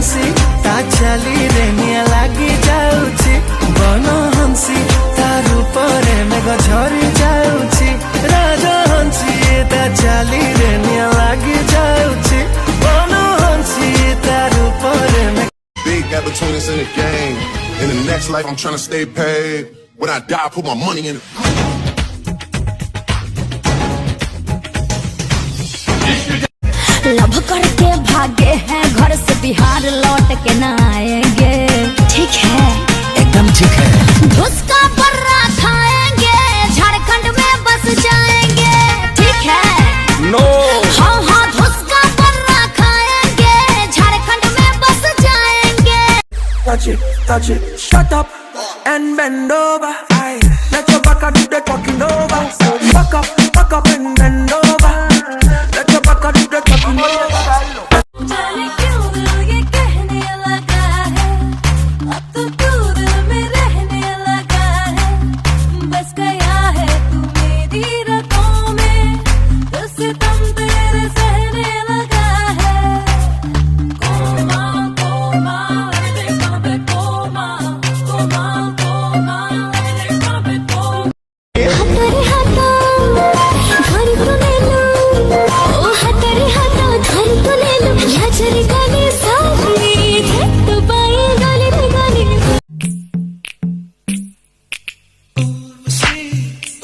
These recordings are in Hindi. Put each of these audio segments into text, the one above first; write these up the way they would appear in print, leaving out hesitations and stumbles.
हंसी ता चली रे निया लागी जाउची बन हंसी तार ऊपरे मेघ झरी जाउची राजा हंसी ता चली रे निया लागी जाउची बन हंसी तार ऊपरे मेघ। Big gap between us in the game. In the next life, I'm trying to stay paid. When I die, I put my money in it. Love करके भागे हैं घर से बिहार लौट के न आएंगे। ठीक है, एकदम ठीक है। घुस का बर्रा खाएंगे, झारखंड में बस जाएंगे। ठीक है, नो हाँ हाँ घुस का बर्रा खाएंगे, झारखंड में बस जाएंगे। Touch it, shut up and bend over. Aye, let your back do the talking over. Back up and bend over. Let your back do the talking over. जाने क्यों दिल ये कहने लगा है, अब तो तू दिल में रहने लगा है। बस गया है तू मेरी रातों में, दिल से दम तेरे सहने लगा है। Coma coma it's gonna be coma coma coma it's gonna be coma. तेरे हाथों घर तो ले लो, ओ तेरे हाथों घर तो ले लो। याचरी गाने सारी थे तो पाए गाने पे गाने।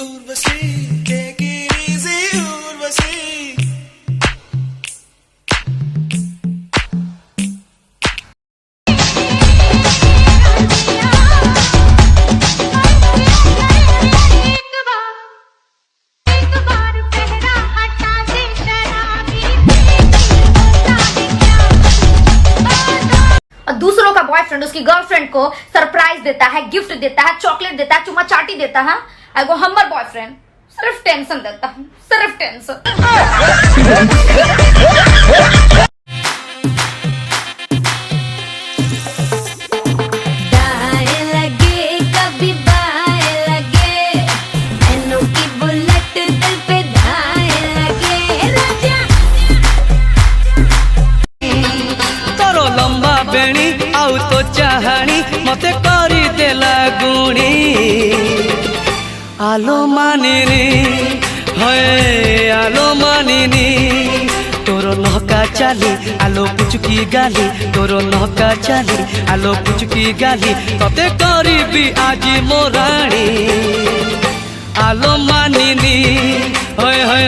Urvasi, take it easy, Urvasi. और दूसरों का बॉयफ्रेंड उसकी गर्लफ्रेंड को सरप्राइज देता है, गिफ्ट देता है, चॉकलेट देता है, चुम्मा चाटी देता है। एगो हमर बॉयफ्रेंड सिर्फ टेंशन देता है, सिर्फ टेंशन। दाएं लगे कभी बाएं लगे, मैनू की बुलेट दिल पे दाएं लगे। राजा तोरो लंबा बेणी आउ तो चाहाणी मते करी देला गुणी। आलो मानिनी है आलो मानिनी, तोरो नहका चाली आलो पुचुकी गाली, तोरो नहका चाली आलो पुचुकी गाली। तते करीबी आजी मोराणी आलो मानिनी है।